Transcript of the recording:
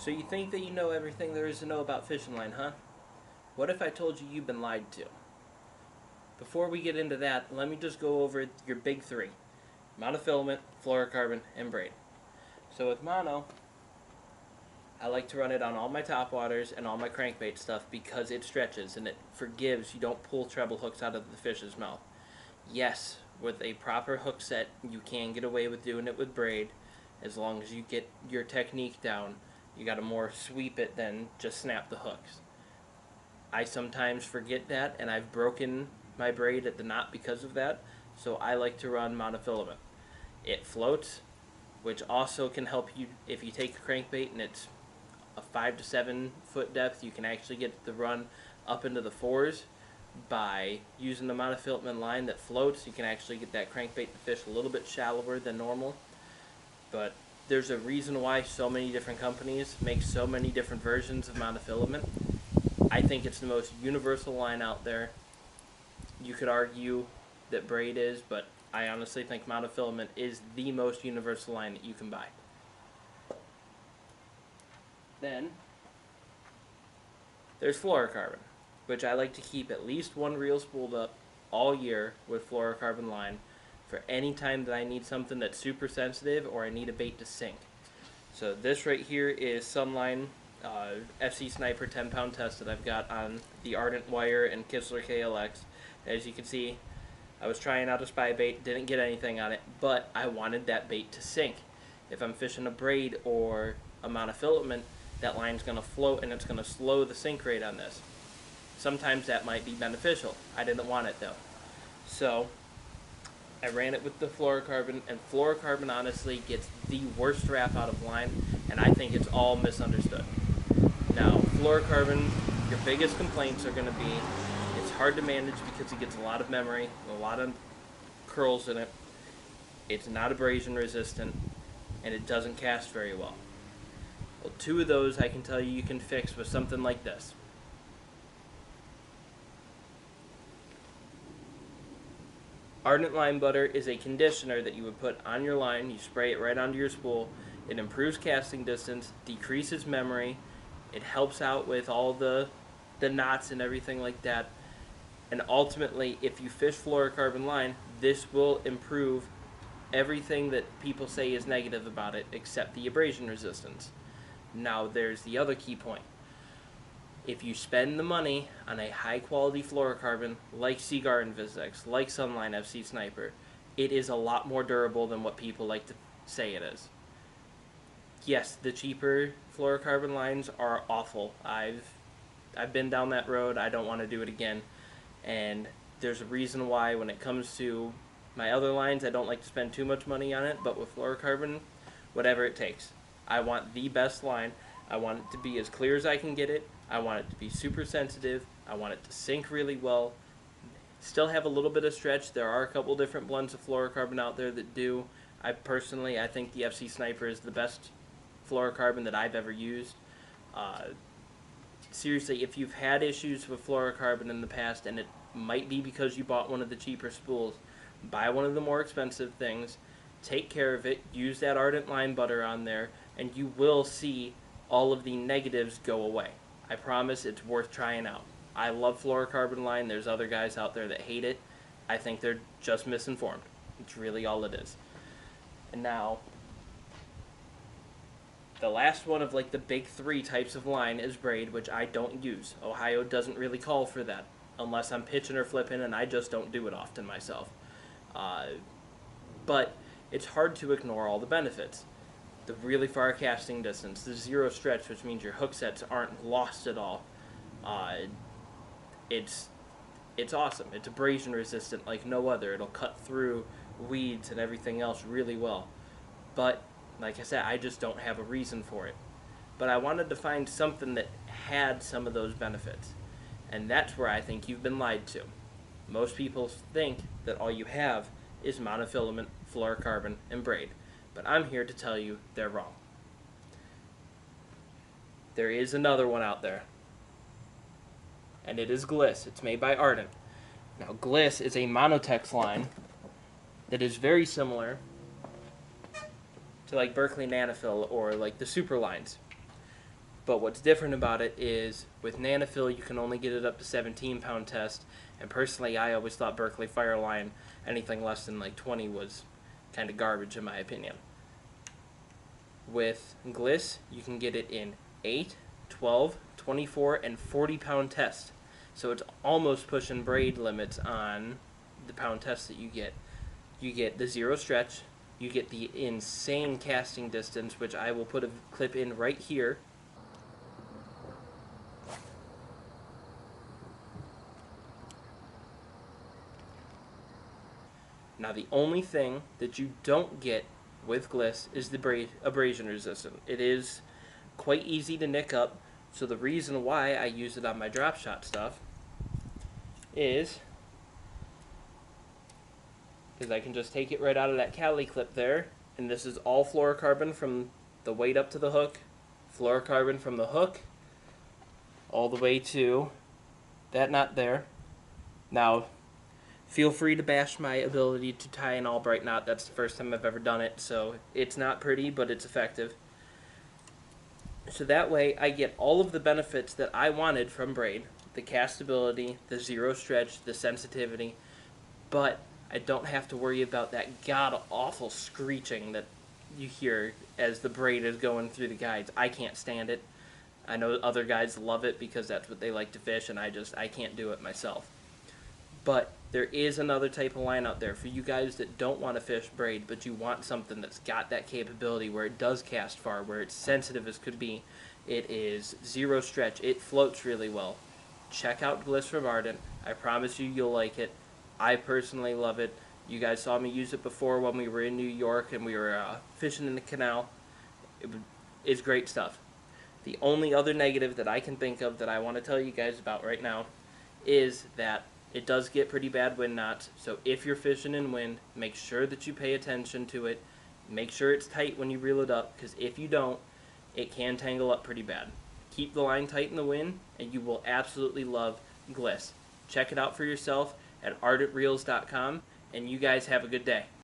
So you think that you know everything there is to know about fishing line, huh? What if I told you you've been lied to? Before we get into that, let me just go over your big three: monofilament, fluorocarbon, and braid. So with mono, I like to run it on all my topwaters and all my crankbait stuff because it stretches and it forgives. You don't pull treble hooks out of the fish's mouth. Yes, with a proper hook set, you can get away with doing it with braid as long as you get your technique down. You gotta more sweep it than just snap the hooks. I sometimes forget that, and I've broken my braid at the knot because of that, so I like to run monofilament. It floats, which also can help you if you take a crankbait and it's a 5 to 7 foot depth. You can actually get the run up into the 4s by using the monofilament line that floats. You can actually get that crankbait to fish a little bit shallower than normal, but there's a reason why so many different companies make so many different versions of monofilament. I think it's the most universal line out there. You could argue that braid is, but I honestly think monofilament is the most universal line that you can buy. Then there's fluorocarbon, which I like to keep at least one reel spooled up all year with fluorocarbon line for any time that I need something that's super sensitive or I need a bait to sink. So this right here is Sunline FC Sniper 10-pound test that I've got on the Ardent wire and Kistler KLX. As you can see, I was trying out a spy bait, didn't get anything on it, but I wanted that bait to sink. If I'm fishing a braid or a monofilament, that line's going to float and it's going to slow the sink rate on this. Sometimes that might be beneficial. I didn't want it though. So I ran it with the fluorocarbon, and fluorocarbon honestly gets the worst rap out of line, and I think it's all misunderstood. Now, fluorocarbon, your biggest complaints are going to be it's hard to manage because it gets a lot of memory, a lot of curls in it. It's not abrasion resistant, and it doesn't cast very well. Well, two of those I can tell you can fix with something like this. Ardent Lime Butter is a conditioner that you would put on your line. You spray it right onto your spool. It improves casting distance, decreases memory. It helps out with all the knots and everything like that. And ultimately, if you fish fluorocarbon line, this will improve everything that people say is negative about it except the abrasion resistance. Now, there's the other key point. If you spend the money on a high-quality fluorocarbon like Seaguar and Vizex, like Sunline FC Sniper, it is a lot more durable than what people like to say it is. Yes, the cheaper fluorocarbon lines are awful. I've been down that road. I don't want to do it again. And there's a reason why when it comes to my other lines, I don't like to spend too much money on it, but with fluorocarbon, whatever it takes. I want the best line. I want it to be as clear as I can get it. I want it to be super sensitive. I want it to sink really well. Still have a little bit of stretch. There are a couple different blends of fluorocarbon out there that do. I think the FC Sniper is the best fluorocarbon that I've ever used. Seriously, if you've had issues with fluorocarbon in the past, and it might be because you bought one of the cheaper spools, buy one of the more expensive things, take care of it, use that Ardent Lime Butter on there, and you will see all of the negatives go away. I promise it's worth trying out. I love fluorocarbon line. There's other guys out there that hate it. I think they're just misinformed. It's really all it is. And now, the last one of like the big three types of line is braid, which I don't use. Ohio doesn't really call for that unless I'm pitching or flipping, and I just don't do it often myself. But it's hard to ignore all the benefits. The really far casting distance, the zero stretch, which means your hook sets aren't lost at all. It's awesome. It's abrasion resistant like no other. It'll cut through weeds and everything else really well. But like I said, I just don't have a reason for it. But I wanted to find something that had some of those benefits. And that's where I think you've been lied to. Most people think that all you have is monofilament, fluorocarbon, and braid. But I'm here to tell you they're wrong. There is another one out there. And it is Gliss. It's made by Ardent. Now, Gliss is a monotex line that is very similar to like Berkeley Nanofill or like the super lines. But what's different about it is with Nanofill you can only get it up to 17-pound test, and personally I always thought Berkeley Fireline anything less than like 20 was kind of garbage in my opinion. With Gliss you can get it in 8, 12, 24, and 40-pound test. So it's almost pushing braid limits on the pound test that you get. You get the zero stretch, you get the insane casting distance, which I will put a clip in right here. Now the only thing that you don't get with Gliss is the abrasion resistant. It is quite easy to nick up, so the reason why I use it on my drop shot stuff is because I can just take it right out of that Cali clip there, and this is all fluorocarbon from the weight up to the hook, fluorocarbon from the hook all the way to that knot there. Now feel free to bash my ability to tie an Albright knot. That's the first time I've ever done it, so it's not pretty, but it's effective. So that way I get all of the benefits that I wanted from braid. The castability, the zero stretch, the sensitivity, but I don't have to worry about that god-awful screeching that you hear as the braid is going through the guides. I can't stand it. I know other guys love it because that's what they like to fish, and I can't do it myself. But there is another type of line out there for you guys that don't want to fish braid, but you want something that's got that capability where it does cast far, where it's sensitive as could be. It is zero stretch. It floats really well. Check out Gliss from Ardent. I promise you you'll like it. I personally love it. You guys saw me use it before when we were in New York and we were fishing in the canal. It's great stuff. The only other negative that I can think of that I want to tell you guys about right now is that it does get pretty bad wind knots, so if you're fishing in wind, make sure that you pay attention to it. Make sure it's tight when you reel it up, because if you don't, it can tangle up pretty bad. Keep the line tight in the wind, and you will absolutely love Gliss. Check it out for yourself at ardentreels.com, and you guys have a good day.